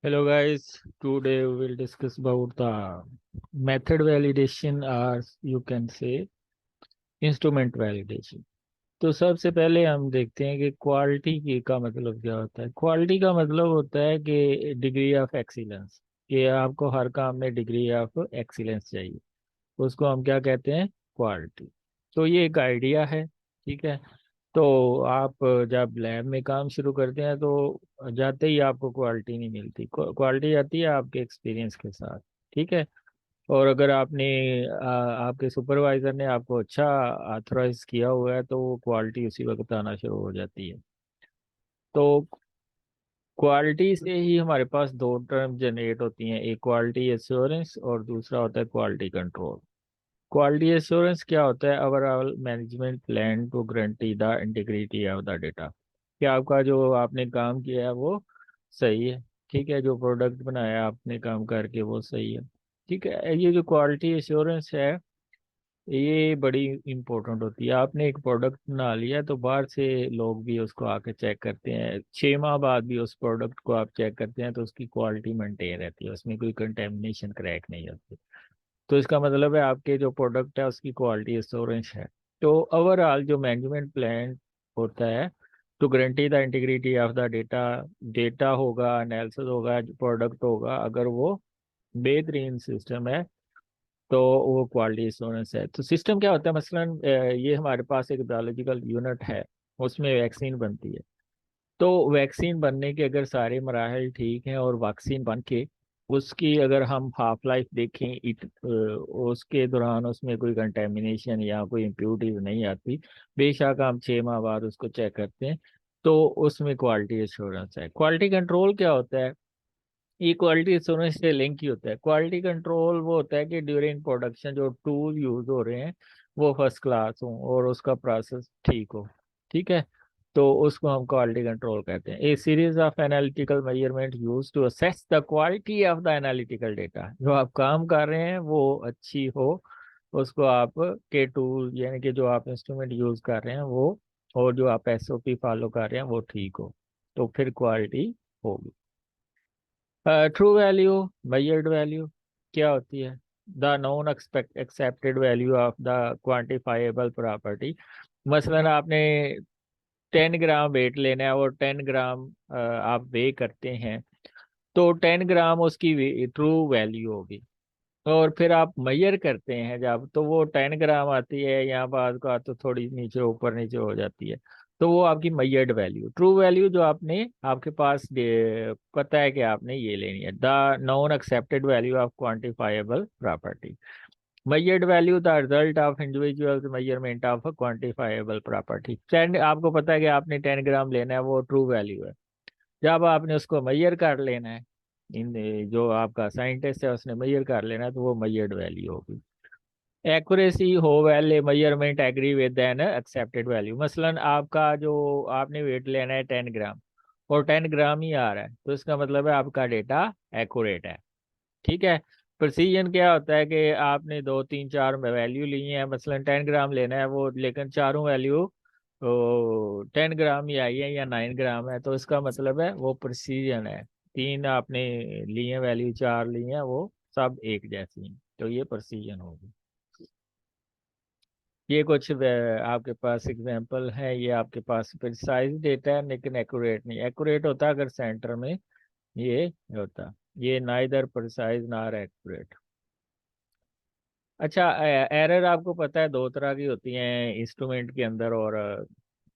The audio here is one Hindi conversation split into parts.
Hello guys, today we will discuss about the method validation or you can say instrument validation। तो सबसे पहले हम देखते हैं कि क्वालिटी की का मतलब क्या होता है। क्वालिटी का मतलब होता है कि डिग्री ऑफ एक्सीलेंस, कि आपको हर काम में डिग्री ऑफ एक्सीलेंस चाहिए, उसको हम क्या कहते हैं, क्वालिटी। तो ये एक आइडिया है, ठीक है। तो आप जब लैब में काम शुरू करते हैं तो जाते ही आपको क्वालिटी नहीं मिलती, क्वालिटी आती है आपके एक्सपीरियंस के साथ, ठीक है। और अगर आपने आपके सुपरवाइजर ने आपको अच्छा ऑथराइज किया हुआ है तो वो क्वालिटी उसी वक्त आना शुरू हो जाती है। तो क्वालिटी से ही हमारे पास दो टर्म जनरेट होती हैं, एक क्वालिटी एश्योरेंस और दूसरा होता है क्वालिटी कंट्रोल। क्वालिटी एश्योरेंस क्या होता है, overall management plan to guarantee the integrity of the data, कि आपका जो आपने काम किया है वो सही है, ठीक है। जो प्रोडक्ट बनाया आपने काम करके वो सही है, ठीक है। ये जो क्वालिटी एश्योरेंस है ये बड़ी इंपॉर्टेंट होती है। आपने एक प्रोडक्ट बना लिया तो बाहर से लोग भी उसको आके चेक करते हैं, 6 माह बाद भी उस प्रोडक्ट को आप चेक करते हैं तो उसकी क्वालिटी मेंटेन रहती है, उसमें कोई कंटेमिनेशन क्रैक नहीं होती। तो इसका मतलब है आपके जो प्रोडक्ट है उसकी क्वालिटी एश्योरेंस है। तो ओवरऑल जो मैनेजमेंट प्लान होता है to guarantee the integrity of the data, data होगा, एनालिसिस होगा, प्रोडक्ट होगा, अगर वो बेहतरीन सिस्टम है तो वो क्वालिटी एश्योरेंस है। तो सिस्टम क्या होता है, मसलन ये हमारे पास एक बायोलॉजिकल यूनिट है, उसमें वैक्सीन बनती है। तो वैक्सीन बनने के अगर सारे मराहल ठीक हैं और वैक्सीन बन के उसकी अगर हम हाफ लाइफ देखें, उसके दौरान उसमें कोई कंटेमिनेशन या कोई इम्प्योरिटीज नहीं आती, बेशक हम 6 माह बाद उसको चेक करते हैं, तो उसमें क्वालिटी एश्योरेंस है। क्वालिटी कंट्रोल क्या होता है, ये क्वालिटी एश्योरेंस से लिंक ही होता है। क्वालिटी कंट्रोल वो होता है कि ड्यूरिंग प्रोडक्शन जो टूल यूज हो रहे हैं वो फर्स्ट क्लास हो और उसका प्रोसेस ठीक हो, ठीक है। तो उसको हम क्वालिटी कंट्रोल कहते हैं। A series of analytical measurement used to assess the quality of the analytical data, जो आप काम कर रहे हैं वो अच्छी हो, उसको आप के टूल यानी कि जो आप इंस्ट्रूमेंट यूज कर रहे हैं वो, और जो आप एसओपी फॉलो कर रहे हैं वो ठीक हो, तो फिर क्वालिटी होगी। ट्रू वैल्यू, मेजर्ड वैल्यू क्या होती है, the non accepted value of the quantifiable property. मसलन आपने 10 ग्राम वेट लेना है और 10 ग्राम आप वे करते हैं, तो 10 ग्राम उसकी ट्रू वैल्यू होगी। और फिर आप मेजर करते हैं जब, तो वो 10 ग्राम आती है, यहाँ बाद का तो थोड़ी नीचे ऊपर नीचे हो जाती है, तो वो आपकी मेजर्ड वैल्यू। ट्रू वैल्यू जो आपने आपके पास पता है कि आपने ये लेनी है, the non accepted value of quantifiable property. Measured value the result of individual measurement of quantifiable property. आपको पता है कि आपने 10 ग्राम लेना है, वो ट्रू वैल्यू है। जब आपने उसको मेजर कर लेना है, इन जो आपका साइंटिस्ट है उसने मेजर कर लेना है, तो वो मेजर्ड वैल्यू होगी। Accuracy how value measurement agree with an accepted value. मसलन आपका जो आपने वेट लेना है 10 ग्राम और 10 ग्राम ही आ रहा है, तो इसका मतलब है आपका डेटा एक्यूरेट है, ठीक है। प्रिसीजन क्या होता है कि आपने 2 3 4 वैल्यू ली है, मसलन 10 ग्राम लेना है वो, लेकिन चारों वैल्यू तो 10 ग्राम ही आई है या 9 ग्राम है, तो इसका मतलब है वो प्रिसीजन है। तीन आपने लिए वैल्यू, चार लिए हैं, वो सब एक जैसी हैं, तो ये प्रिसीजन होगी। ये कुछ आपके पास एग्जांपल है, ये आपके पास प्रिसाइज डेटा है लेकिन एक्यूरेट नहीं। एक्यूरेट होता है अगर सेंटर में ये होता, ये नाइदर प्रिसाइज नार एक्यूरेट। अच्छा, एरर आपको पता है दो तरह की होती हैं इंस्ट्रूमेंट के अंदर, और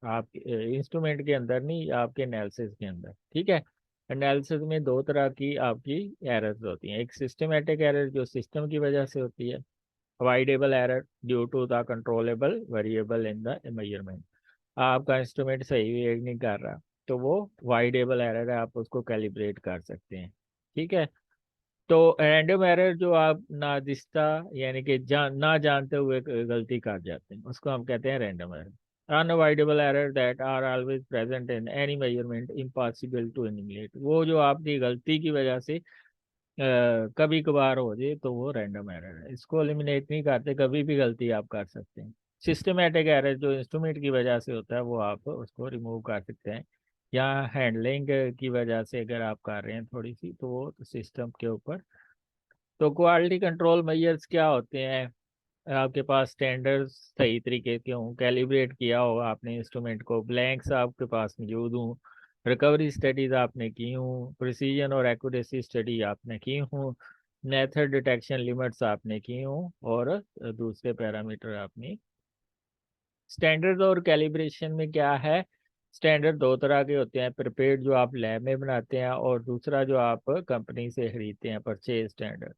आप इंस्ट्रूमेंट के अंदर नहीं, आपके एनालिसिस के अंदर, ठीक है। एनालिसिस में दो तरह की आपकी एरर्स होती हैं, एक सिस्टमेटिक एरर जो सिस्टम की वजह से होती है, avoidable error due to the controllable variable in the measurement. आपका इंस्ट्रूमेंट सही वेट नहीं कर रहा, तो वो अवॉइडेबल एरर है, आप उसको कैलिब्रेट कर सकते हैं, ठीक है। तो रैंडम एरर जो आप नादिस्ता यानी कि ना जानते हुए गलती कर जाते हैं, उसको हम कहते हैं random error. Unavoidable error that are always present in any measurement, impossible to eliminate. वो जो आपकी गलती की वजह से कभी कभार हो जाए तो वो रैंडम एरर है, इसको एलिमिनेट नहीं करते, कभी भी गलती आप कर सकते हैं। सिस्टमेटिक एरर जो इंस्ट्रूमेंट की वजह से होता है वो आप उसको रिमूव कर सकते हैं, या हैंडलिंग की वजह से अगर आप कर रहे हैं थोड़ी सी, तो वो सिस्टम के ऊपर। तो क्वालिटी कंट्रोल मेजर्स क्या होते हैं? आपके पास स्टैंडर्ड्स सही तरीके के हों, कैलिब्रेट किया हो आपने इंस्ट्रूमेंट को, ब्लैंक्स आपके पास मौजूद हों, रिकवरी स्टडीज आपने की हों, प्रिसीजन और एक्यूरेसी स्टडी आपने की हों, मेथड डिटेक्शन लिमिट्स आपने की हों, और दूसरे पैरामीटर आपने। स्टैंडर्ड और कैलिब्रेशन में क्या है? स्टैंडर्ड दो तरह के होते हैं, प्रिपेयर्ड जो आप लैब में बनाते हैं, और दूसरा जो आप कंपनी से खरीदते हैं, परचेज स्टैंडर्ड।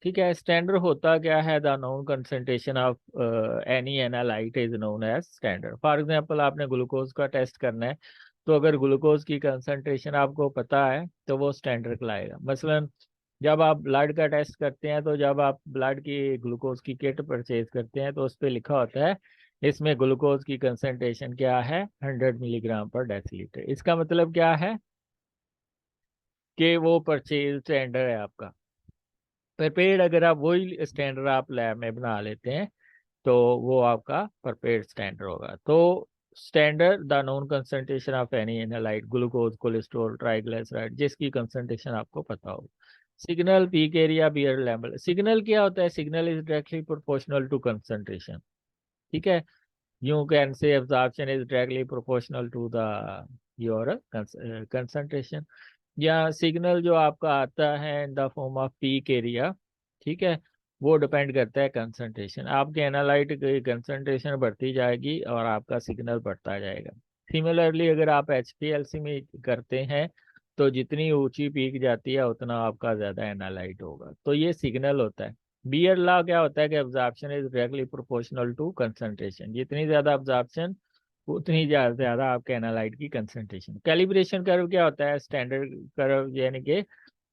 ठीक है, स्टैंडर्ड होता क्या है? The known concentration of any analyte is known as standard. For example आपने ग्लूकोज का टेस्ट करना है, तो अगर ग्लूकोज की कंसंट्रेशन आपको पता है तो वो स्टैंडर्ड लाएगा। मसलन जब आप ब्लड का टेस्ट करते हैं, तो जब आप ब्लड की ग्लूकोज की किट परचेज करते हैं, तो उस पर लिखा होता है इसमें ग्लूकोज की कंसंट्रेशन क्या है, 100 मिलीग्राम पर डेसीलीटर। इसका मतलब क्या है कि वो परचेज स्टैंडर्ड है आपका। प्रिपेयर्ड अगर आप वही स्टैंडर्ड आप लैब में बना लेते हैं, तो वो आपका प्रिपेयर्ड स्टैंडर्ड होगा। तो standard the known concentration of any analyte, glucose, cholesterol, triglyceride, जिसकी कंसंट्रेशन आपको पता हो। Signal, peak area, beer level. Signal क्या होता है? Signal is directly proportional to concentration. ठीक है, you can say absorption is directly proportional to the your concentration। या सिग्नल जो आपका आता है in the form off peak area, ठीक है, वो डिपेंड करता है कंसंट्रेशन। आपके एनालाइट की कंसंट्रेशन बढ़ती जाएगी और आपका सिग्नल बढ़ता जाएगा। सिमिलरली अगर आप एचपीएलसी में करते हैं, तो जितनी ऊंची पीक जाती है उतना आपका ज्यादा एनालाइट होगा। तो ये सिग्नल होता है। बियर लॉ क्या होता है कि absorption is directly proportional to concentration. जितनी ज्यादा अब्जॉर्प्शन, उतनी ज्यादा ज्यादा आपके एनालाइट की कंसंट्रेशन। कैलिब्रेशन कर्व क्या होता है? स्टैंडर्ड कर्व, यानी कि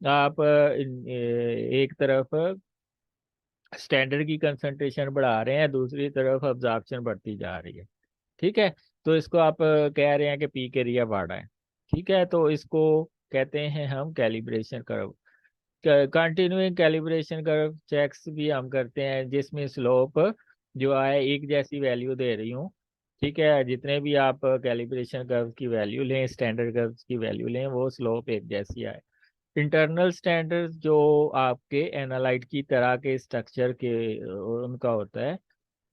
आप एक तरफ स्टैंडर्ड की कंसंट्रेशन बढ़ा रहे हैं, दूसरी तरफ अब्जॉर्प्शन बढ़ती जा रही है। ठीक है, तो इसको आप कह रहे हैं कि पीक एरिया बढ़ा है। ठीक है, तो इसको कहते हैं हम calibration curve. Continuing calibration curve checks भी हम करते हैं, जिसमें स्लोप जो है एक जैसी वैल्यू दे रही हूँ। ठीक है, जितने भी आप कैलिब्रेशन कर्व की वैल्यू लें, स्टैंडर्ड कर्व की वैल्यू लें, वो स्लोप एक जैसी आए। इंटरनल स्टैंडर्ड जो आपके एनालाइट की तरह के स्ट्रक्चर के उनका होता है,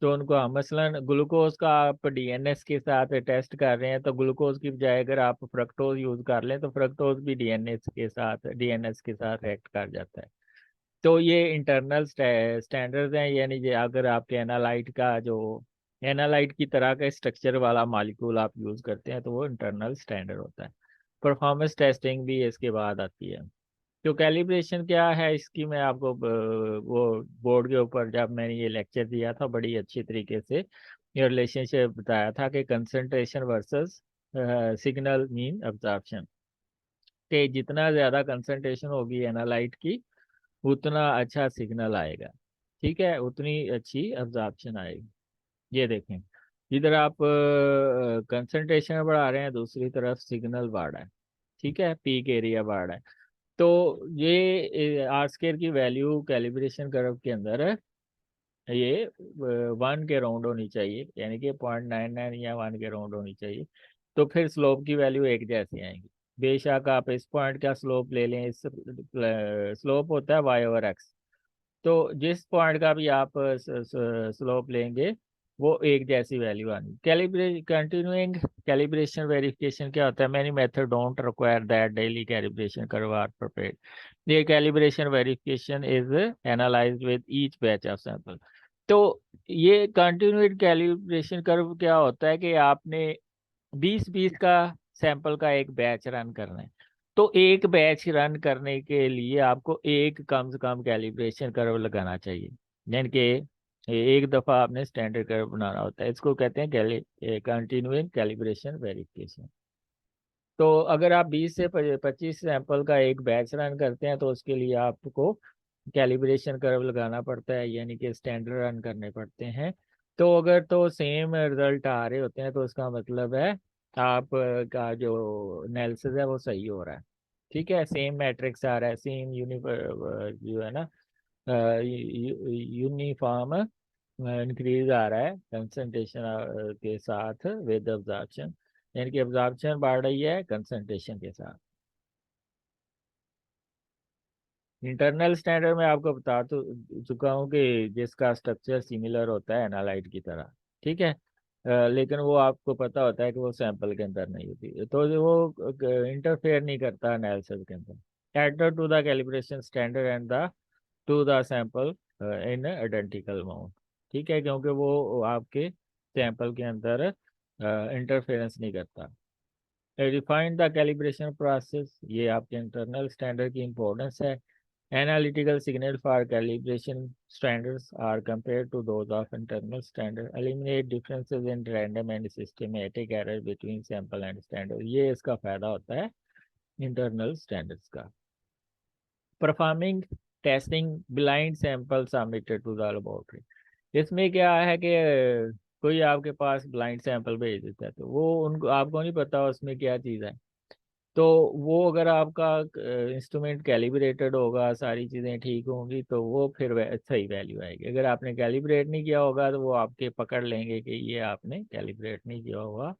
तो उनको हम मसलन ग्लूकोज का आप डीएनएस के साथ टेस्ट कर रहे हैं, तो ग्लूकोज की बजाय अगर आप फ्रक्टोज यूज कर लें, तो फ्रक्टोज भी डीएनएस के साथ एक्ट कर जाता है। तो ये इंटरनल स्टैंडर्ड्स हैं, यानी कि अगर आपके एनालाइट की तरह का स्ट्रक्चर वाला मॉलिक्यूल आप यूज करते हैं, तो वो इंटरनल स्टैंडर्ड होता है। परफॉर्मेंस टेस्टिंग भी इसके बाद आती है। तो कैलिब्रेशन क्या है इसकी, मैं आपको वो बोर्ड के ऊपर जब मैंने ये लेक्चर दिया था, बड़ी अच्छी तरीके से ये रिलेशनशिप बताया था कि concentration versus signal mean absorption. कि जितना ज्यादा कंसंट्रेशन होगी एनालाइट की, उतना अच्छा सिग्नल आएगा। ठीक है, उतनी अच्छी अब्जॉर्प्शन आएगी। ये देखें, इधर आप कंसंट्रेशन बढ़ा रहे हैं, दूसरी तरफ सिग्नल बढ़ रहा है। ठीक है, पीक एरिया बढ़ रहा है। तो ये आर स्केयर की वैल्यू कैलिब्रेशन कर्व के अंदर है, ये 1 के राउंड होनी चाहिए, यानी कि 0.99 या 1 के राउंड होनी चाहिए। तो फिर स्लोप की वैल्यू एक जैसी आएगी। बेशक आप इस पॉइंट का स्लोप ले लें, इस स्लोप होता है y/x। तो जिस पॉइंट का भी आप स्लोप लेंगे, वो एक जैसी वैल्यू आनी। कंटिन्यूइंग कैलिब्रेशन वेरिफिकेशन क्या होता है? Many method don't require that daily calibration curve are prepared. ये calibration verification is analysed with each batch of sample. तो ये कंटिन्यूड कैलिब्रेशन कर्व क्या होता है कि आपने 20-20 का सैंपल का एक बैच रन करना है। तो एक बैच रन करने के लिए आपको एक कम से कम कैलिब्रेशन कर्व लगाना चाहिए, यानी कि एक दफा आपने स्टैंडर्ड कर्व बनाना होता है। इसको कहते हैं कंटिन्यूइंग कैलिब्रेशन वेरिफिकेशन। तो अगर आप 20 से 25 सैंपल का एक बैच रन करते हैं, तो उसके लिए आपको कैलिब्रेशन कर्व लगाना पड़ता है, यानी कि स्टैंडर्ड रन करने पड़ते हैं। तो अगर तो सेम रिजल्ट आ रहे होते हैं, तो उसका मतलब है आप का जो एनालिसिस है वो सही हो रहा है। ठीक है, सेम मैट्रिक्स आ रहा है, सेम जो है ना, यूनिफॉर्म इंक्रीज आ रहा है कंसंट्रेशन के साथ विद अब्जॉर्प्शन। यानी कि एब्जॉर्प्शन बढ़ रही है कंसंट्रेशन के साथ। इंटरनल स्टैंडर्ड में आपको बता तो चुका हूँ कि जिसका स्ट्रक्चर सिमिलर होता है एनालाइट की तरह, ठीक है। लेकिन वो आपको पता होता है कि वो सैंपल के अंदर नहीं होती, तो वो इंटरफेयर नहीं करता एनालिसिस के अंदर। Added to the calibration standard and the to the sample in identical amount, ठीक है, क्योंकि वो आपके सैंपल के अंदर इंटरफेरेंस नहीं करता। रिफाइंड द कैलिब्रेशन प्रोसेस, ये आपके इंटरनल स्टैंडर्ड की इंपॉर्टेंस है। Analytical signal for calibration standards are compared to those of internal standard. Eliminate differences in random and systematic error between sample and standard. ये इसका फायदा होता है internal standards का। Performing testing blind sample submitted to the laboratory. इसमें क्या है कि कोई आपके पास ब्लाइंड सैंपल भेज देता है, तो वो उनको आपको नहीं पता उसमें क्या चीज़ है। तो वो अगर आपका इंस्ट्रूमेंट कैलिब्रेटेड होगा, सारी चीज़ें ठीक होंगी, तो वो फिर सही वैल्यू आएगी। अगर आपने कैलिब्रेट नहीं किया होगा तो वो आपके पकड़ लेंगे कि ये आपने कैलिब्रेट नहीं किया होगा,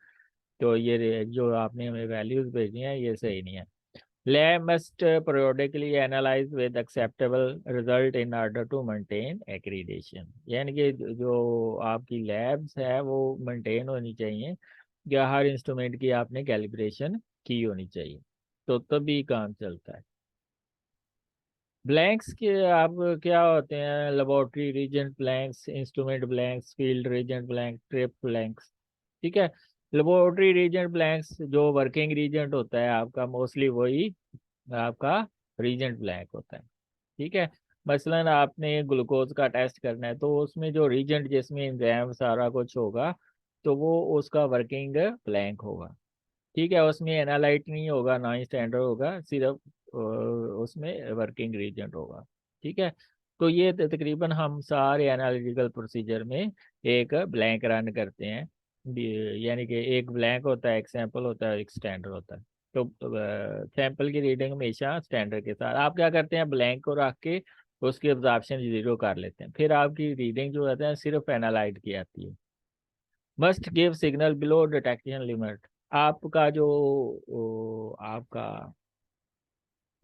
तो ये जो आपने हमें वैल्यूज भेजी हैं ये सही नहीं है। Lab must periodically analyze with acceptable result in order to maintain accreditation, यानी कि जो आपकी लैब्स है वो मेंटेन होनी चाहिए, या हर इंस्ट्रूमेंट की आपने कैलिब्रेशन की होनी चाहिए, तो तभी काम चलता है। ब्लैंक्स के आप क्या होते हैं? Laboratory reagent blanks, instrument blanks, field reagent blank, trip blanks, ठीक है। लेबोरेटरी रीजेंट ब्लैंक्स जो वर्किंग रीजेंट होता है आपका, मोस्टली वही आपका रीजेंट ब्लैंक होता है, ठीक है। मसलन आपने ग्लूकोज का टेस्ट करना है, तो उसमें जो रीजेंट जिसमें एंजाइम सारा कुछ होगा, तो वो उसका वर्किंग ब्लैंक होगा, ठीक है। उसमें एनालाइट नहीं होगा, ना ही स्टैंडर्ड होगा, सिर्फ उसमें वर्किंग रीजेंट होगा, ठीक है। तो ये तकरीबन हम सारे एनालिटिकल प्रोसीजर में एक ब्लैंक रन करते हैं, यानी कि एक ब्लैंक होता है, एक सैंपल होता है, एक स्टैंडर्ड होता है। तो सैंपल की रीडिंग हमेशा स्टैंडर्ड के साथ। आप क्या करते हैं? ब्लैंक को रख के उसकी ऑब्जर्प्शन जीरो कर लेते हैं, फिर आपकी रीडिंग जो रहता है सिर्फ एनालाइट की आती है। Must give signal below detection limit, आपका जो आपका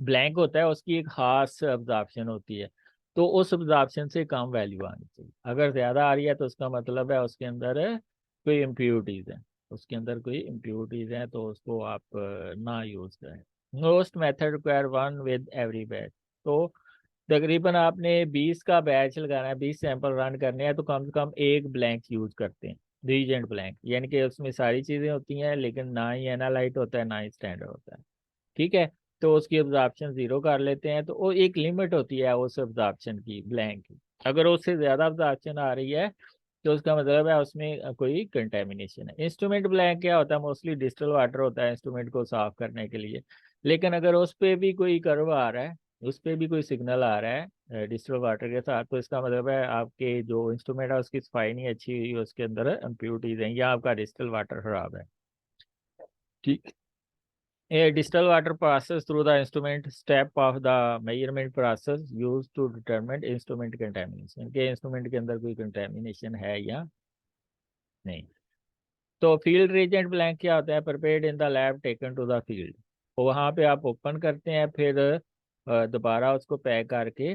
ब्लैंक होता है उसकी एक खास अब्जॉर्प्शन होती है, तो उस अब्जॉर्प्शन से कम वैल्यू आनी चाहिए। अगर ज़्यादा आ रही है तो उसका मतलब है उसके अंदर कोई इम्प्योरिटीज़ है, उसके अंदर कोई इम्प्योरिटीज़ हैं, तो उसको आप ना यूज़ करें। Most method require one with every batch, तो तकरीबन आपने 20 का बैच लगाना है, 20 सैंपल रन करने हैं, तो कम से कम एक ब्लैंक यूज करते हैं, रीजेंट ब्लैंक, यानी कि उसमें सारी चीज़ें होती हैं लेकिन ना ही एनालाइट होता है ना ही स्टैंडर्ड होता है, ठीक है। तो उसकी एब्जॉर्प्शन जीरो कर लेते हैं, तो वो एक लिमिट होती है उस एब्जॉर्प्शन की ब्लैंक की। अगर उससे ज़्यादा एब्जॉर्प्शन आ रही है तो उसका मतलब है उसमें कोई कंटेमिनेशन है। इंस्ट्रूमेंट ब्लैंक क्या होता है? मोस्टली डिस्टिल वाटर होता है इंस्ट्रूमेंट को साफ करने के लिए, लेकिन अगर उस पर भी कोई कर्व आ रहा है, उस पर भी कोई सिग्नल आ रहा है डिस्टिल वाटर के साथ, तो इसका मतलब है आपके जो इंस्ट्रूमेंट है उसकी सफाई नहीं अच्छी हुई, उसके अंदर इम्प्योरिटीज हैं, या आपका डिस्टिल वाटर खराब है, ठीक। A distill water passes through the instrument step of the measurement process used to determine instrument contamination, के इंस्ट्रूमेंट के अंदर कोई कंटेमिनेशन है या नहीं। तो फील्ड रीजेंट ब्लैंक क्या होता है? Prepared in the lab taken to the field, वहाँ पे आप ओपन करते हैं, फिर दोबारा उसको पैक करके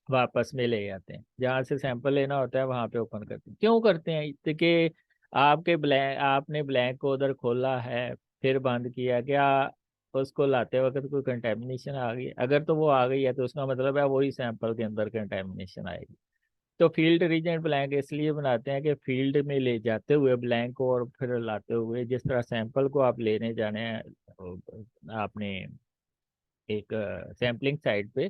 वापस में ले आते हैं, जहाँ से सैंपल लेना होता है वहाँ पे ओपन करते हैं। क्यों करते हैं? कि आपके ब्लैंक, आपने ब्लैंक को उधर खोला है फिर बंद किया, क्या उसको लाते वक्त कोई कंटेमिनेशन आ गई? अगर तो वो आ गई है तो उसका मतलब है वही सैंपल के अंदर कंटेमिनेशन आएगी। तो फील्ड रीजेंट ब्लैंक इसलिए बनाते हैं कि फील्ड में ले जाते हुए ब्लैंक को और फिर लाते हुए, जिस तरह सैंपल को आप लेने जाने हैं आपने एक सैम्पलिंग साइट पे,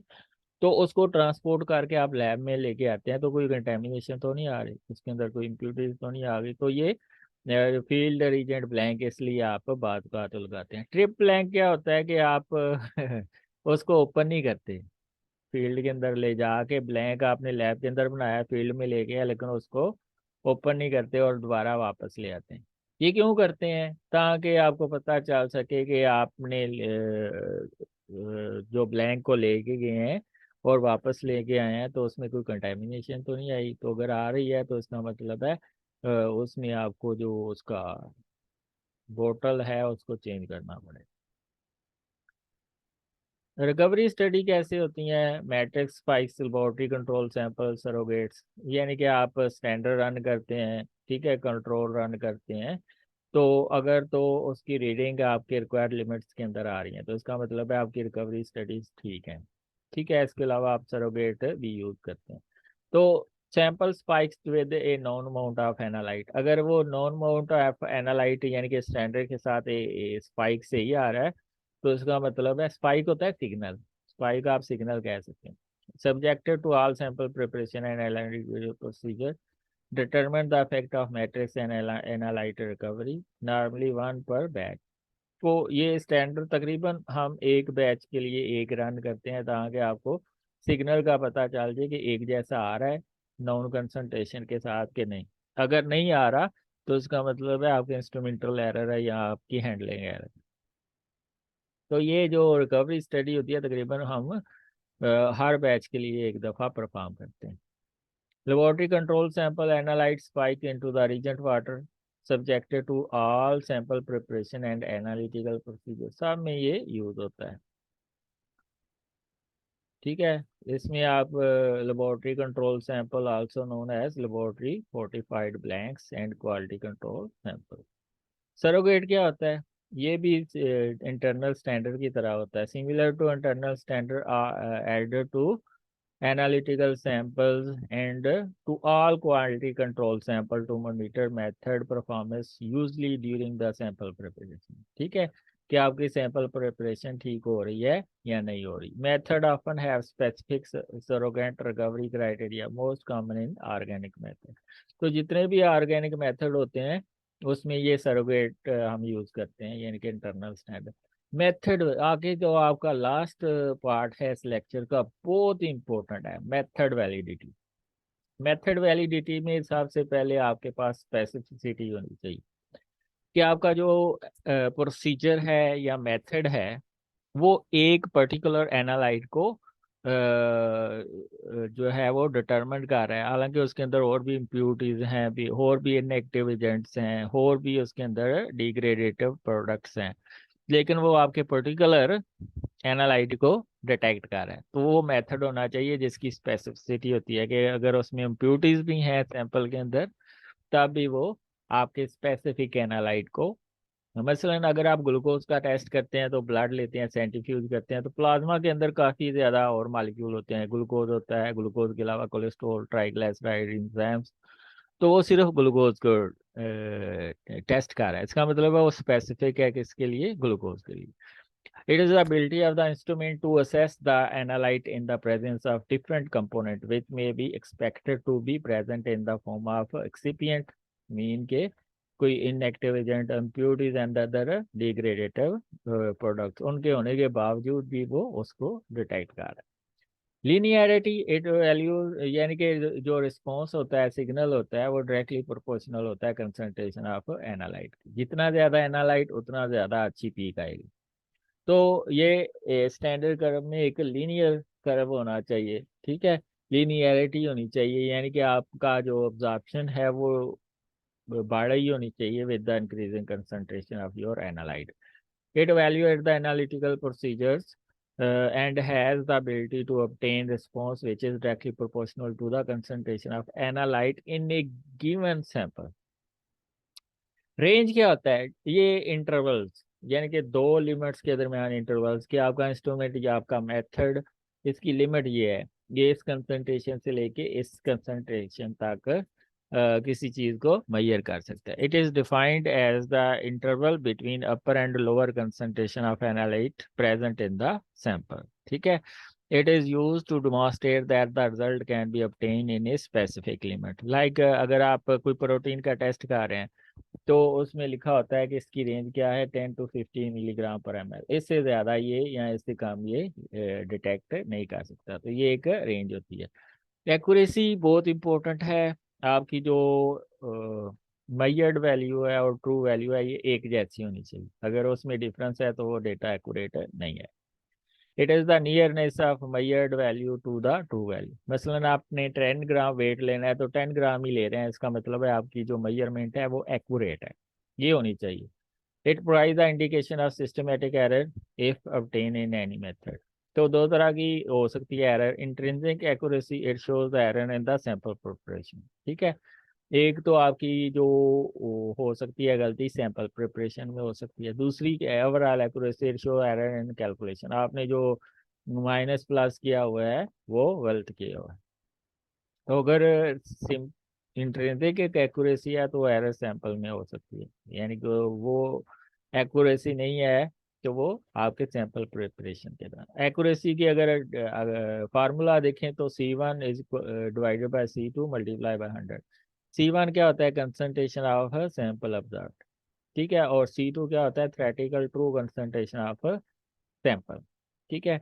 तो उसको ट्रांसपोर्ट करके आप लैब में लेके आते हैं, तो कोई कंटेमिनेशन तो नहीं आ रही, उसके अंदर कोई इम्प्योरिटीज तो नहीं आ गई, तो ये फील्ड रीजेंट ब्लैंक इसलिए आप बाद का तो लगाते हैं। ट्रिप ब्लैंक क्या होता है कि आप उसको ओपन नहीं करते, फील्ड के अंदर ले जाके ब्लैंक आपने लैब के अंदर बनाया, फील्ड में ले गया, लेकिन उसको ओपन नहीं करते और दोबारा वापस ले आते हैं। ये क्यों करते हैं? ताकि आपको पता चल सके कि आपने जो ब्लैंक को लेके गए हैं और वापस लेके आए हैं तो उसमें कोई कंटेमिनेशन तो नहीं आई, तो अगर आ रही है तो इसका मतलब है उसमें आपको जो उसका बोतल है उसको चेंज करना पड़ेगा। रिकवरी स्टडी कैसे होती है? Matrix, spikes, laboratory control sample, surrogates. यानी कि आप स्टैंडर्ड रन करते हैं, ठीक है, कंट्रोल रन करते हैं, तो अगर तो उसकी रीडिंग आपके रिक्वायर्ड लिमिट्स के अंदर आ रही है तो इसका मतलब है आपकी रिकवरी स्टडीज ठीक है। ठीक है, इसके अलावा आप सरोगेट भी यूज करते हैं। तो sample spikes with a non amount of analyte, अगर वो नॉन अमाउंट ऑफ एनालाइट यानी कि स्टैंडर्ड के साथ स्पाइक से ही आ रहा है तो इसका मतलब है, स्पाइक होता है सिग्नल, स्पाइक आप सिग्नल कह सकते हैं। Subjected to all sample preparation and analytical procedure, determine the effect of matrix and analyte recovery, normally one per batch। तो ये स्टैंडर्ड तकरीबन हम एक बैच के लिए एक रन करते हैं ताकि आपको सिग्नल का पता चल जाए कि एक जैसा आ रहा है नॉन कंसंट्रेशन के साथ कि नहीं। अगर नहीं आ रहा तो इसका मतलब है आपके इंस्ट्रूमेंटल एरर है या आपकी हैंडलिंग एरर। तो ये जो रिकवरी स्टडी होती है तकरीबन हम हर बैच के लिए एक दफ़ा परफॉर्म करते हैं। Laboratory control sample analyte spike into the reagent water subjected to all sample preparation and analytical procedure, सब में ये यूज होता है। ठीक है, इसमें आप laboratory control sample also known as laboratory fortified blanks and quality control sample. Surrogate क्या होता है? ये भी इंटरनल स्टैंडर्ड की तरह होता है, similar to internal standard added to analytical samples and to all quality control sample to monitor method performance usually during the sample preparation। ठीक है, कि आपकी सैंपल प्रिपरेशन ठीक हो रही है या नहीं हो रही। Method often have specific surrogate recovery criteria, most common in organic method. तो जितने भी ऑर्गेनिक मेथड होते हैं उसमें ये सरोगेट हम यूज करते हैं, यानी कि इंटरनल स्टैंडर्ड मेथड। आगे जो आपका लास्ट पार्ट है इस लेक्चर का बहुत इंपॉर्टेंट है, मेथड वैलिडिटी। मेथड वैलिडिटी में सबसे पहले आपके पास स्पेसिफिसिटी होनी चाहिए कि आपका जो प्रोसीजर है या मेथड है वो एक पर्टिकुलर एनालाइट को जो है वो डिटरमिन कर रहा है। हालांकि उसके अंदर और भी इम्प्यूरिटीज हैं, भी और भी इनएक्टिव एजेंट्स हैं, और भी उसके अंदर डिग्रेडेटिव प्रोडक्ट्स हैं, लेकिन वो आपके पर्टिकुलर एनालाइट को डिटेक्ट कर रहा है। तो वो मेथड होना चाहिए जिसकी स्पेसिफिसिटी होती है कि अगर उसमें इम्प्यूरिटीज भी हैं सैंपल के अंदर तब भी वो आपके स्पेसिफिक एनालाइट को, मसलन अगर आप ग्लूकोज का टेस्ट करते हैं तो ब्लड लेते हैं, सेंट्रीफ्यूज करते हैं, तो प्लाज्मा के अंदर काफ़ी ज़्यादा और मालिक्यूल होते हैं। ग्लूकोज होता है, ग्लूकोज के अलावा कोलेस्ट्रॉल, ट्राइग्लिसराइड, एंजाइम्स। तो वो सिर्फ ग्लूकोज को टेस्ट कर रहा है, इसका मतलब है वो स्पेसिफिक है किसके लिए? ग्लूकोज के लिए। It is the ability of the instrument to assess the analyte in the presence of different component which may be expected to be present in the form of excipient, mean के कोई inactive agent, impurities and other degradative products, उनके होने के बावजूद भी वो उसको डिटेक्ट कर रहा है। लीनियरिटी इट वैल्यू, यानी कि जो रिस्पॉन्स होता है, सिग्नल होता है, वो डायरेक्टली प्रोपोर्शनल होता है कंसंट्रेशन ऑफ एनालाइट। जितना ज़्यादा एनालाइट उतना ज़्यादा अच्छी पीक आएगी। तो ये स्टैंडर्ड कर्व में एक लीनियर कर्व होना चाहिए। ठीक है, लीनियरिटी होनी चाहिए, यानी कि आपका जो ऑब्जॉर्प्शन है वो बढ़ रही होनी चाहिए with the increasing concentration of your analyte. It evaluates the analytical procedures and has the ability to obtain response which is directly proportional to the concentration of analyte in a given sample। Range क्या होता है? ये इंटरवल्स, यानी कि दो लिमिट्स के दरमियान इंटरवल्स, कि आपका इंस्ट्रूमेंट या आपका मेथड, इसकी लिमिट ये है, ये इस कंसंट्रेशन से लेके इस कंसंट्रेशन तक किसी चीज को मेजर कर सकता है। It is defined as the interval between upper and lower concentration of analyte present in the sample. ठीक है, it is used to demonstrate that the result can be obtained in a specific limit, like अगर आप कोई प्रोटीन का टेस्ट कर रहे हैं तो उसमें लिखा होता है कि इसकी रेंज क्या है, 10 to 15 मिलीग्राम पर ml, इससे ज़्यादा ये या इससे कम ये डिटेक्ट नहीं कर सकता। तो ये एक रेंज होती है। एक्यूरेसी बहुत इंपॉर्टेंट है। आपकी जो मेजर्ड वैल्यू है और ट्रू वैल्यू है ये एक जैसी होनी चाहिए, अगर उसमें डिफरेंस है तो वो डेटा एक्यूरेट नहीं है। It is the nearness of measured value to the true value. मसलन आपने 10 ग्राम वेट लेना है तो 10 ग्राम ही ले रहे हैं, इसका मतलब है आपकी जो मेजरमेंट है वो एक्यूरेट है, ये होनी चाहिए। It provide the indication of systematic error if obtain in any method. तो दो तरह की हो सकती है error, intrinsic accuracy, it shows the error in the sample preparation. ठीक है, एक तो आपकी जो हो सकती है गलती सैंपल प्रिपरेशन में हो सकती है, दूसरी overall accuracy, it show error in calculation, आपने जो माइनस प्लस किया हुआ है वो गलत किया हुआ है। तो अगर सिम इंट्रिंसिक एक एक्यूरेसी है तो एरर सैंपल में हो सकती है, यानी कि वो एक्यूरेसी नहीं है तो वो आपके सैंपल प्रिपरेशन के दौरान। एक्यूरेसी की अगर फार्मूला देखें तो C1 is divided by C2 multiply by 100। C1 क्या होता है, कंसंट्रेशन ऑफ सैंपल ऑब्जर्व, ठीक है, और C2 क्या होता है, theoretical true concentration of sample. ठीक है,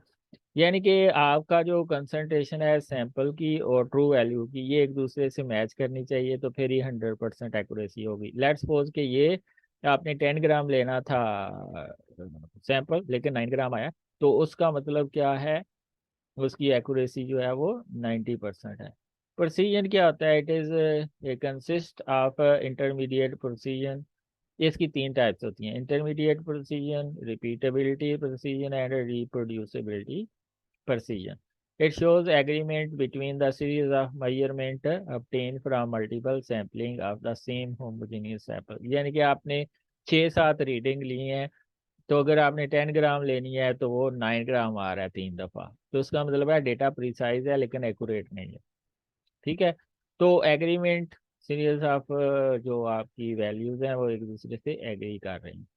यानी कि आपका जो कंसंट्रेशन है सैंपल की और ट्रू वैल्यू की, ये एक दूसरे से मैच करनी चाहिए, तो फिर ये 100% एक्यूरेसी होगी। लेट्स सपोज कि ये आपने 10 ग्राम लेना था सैंपल, लेकिन 9 ग्राम आया, तो उसका मतलब क्या है, उसकी एक्यूरेसी जो है वो 90% है। प्रोसीजन क्या होता है, it is consist of intermediate precision. इसकी तीन टाइप्स होती हैं, intermediate precision, repeatability precision and reproducibility precision. It shows agreement between the series of measurement obtained from multiple sampling of the same homogeneous sample। यानी कि आपने 6-7 रीडिंग ली हैं, तो अगर आपने 10 ग्राम लेनी है तो वो 9 ग्राम आ रहा है 3 दफा, तो उसका मतलब है डेटा प्रिसाइज है लेकिन एक्यूरेट नहीं है। ठीक है, तो एग्रीमेंट सीरीज ऑफ जो आपकी वैल्यूज हैं वो एक दूसरे से एग्री कर रही हैं।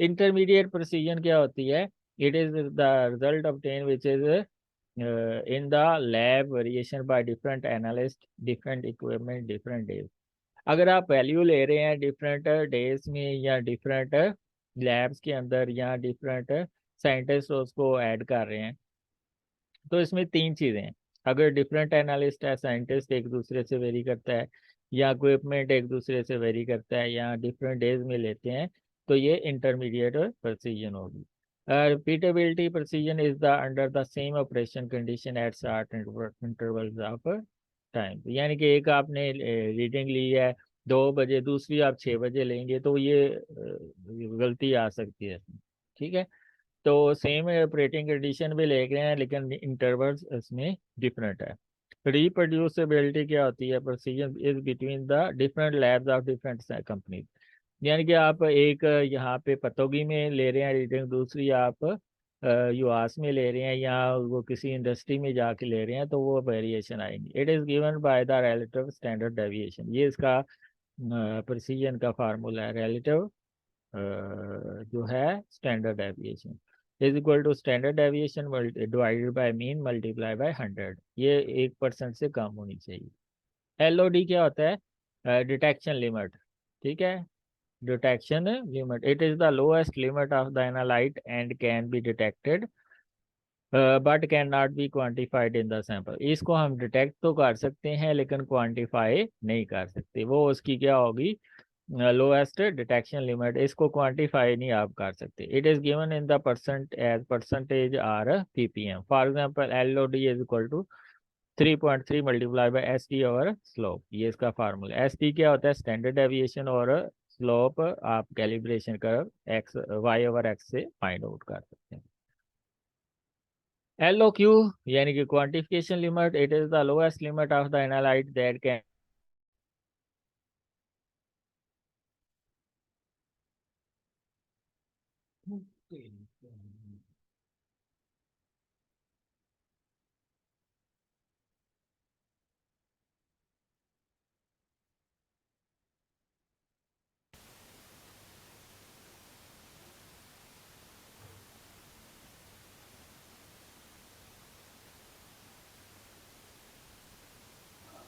इंटरमीडिएट प्रोसीजन क्या होती है, it is the result obtain which is in the lab variation by different analyst, different equipment, different days। अगर आप वैल्यू ले रहे हैं डिफरेंट डेज में या डिफरेंट लैब्स के अंदर या डिफरेंट साइंटिस्ट उसको ऐड कर रहे हैं, तो इसमें तीन चीज़ें हैं। अगर डिफरेंट एनालिस्ट है, साइंटिस्ट एक दूसरे से वेरी करता है, या इक्विपमेंट एक दूसरे से वेरी करता है, या डिफरेंट डेज में लेते हैं, तो ये इंटरमीडिएट प्रिसीजन होगी। Repeatability precision is the under the same operation condition at short intervals of time. यानी कि एक आपने रीडिंग ली है 2 बजे, दूसरी आप 6 बजे लेंगे, तो ये गलती आ सकती है। ठीक है, तो सेम ऑपरेटिंग कंडीशन भी ले गए हैं लेकिन इंटरवल्स इसमें डिफरेंट है। रिप्रोड्यूसिबिलिटी क्या होती है, precision is between the different labs of different companies. यानी कि आप एक यहाँ पे पतोगी में ले रहे हैं रीडिंग, दूसरी आप यूएस में ले रहे हैं या वो किसी इंडस्ट्री में जाके ले रहे हैं, तो वो वेरिएशन आएंगी। It is given by the relative standard deviation, ये इसका प्रिसीजन का फार्मूला है। रिलेटिव जो है standard deviation is equal to standard deviation divided by mean multiply by 100, ये 1% से कम होनी चाहिए। LOD क्या होता है, डिटेक्शन लिमिट। ठीक है, detection limit, it is the lowest limit of the analyte and can be detected but can not be quantified in the sample. इसको हम डिटेक्ट तो कर सकते हैं लेकिन क्वान्टिफाई नहीं कर सकते, वो उसकी क्या होगी, लोएस्ट डिटेक्शन लिमिट, इसको क्वांटिफाई नहीं आप कर सकते। It is given in the percent as percentage or ppm। For example LOD is equal to 3.3 multiply by ST और स्लोप, ये इसका फार्मूला। ST क्या होता है, स्टैंडर्ड डेविएशन, और स्लोप आप कैलिब्रेशन कर्व x y/x से फाइंड आउट कर सकते हैं। LOQ यानी कि quantification limit, it is the lowest limit of the analyte that can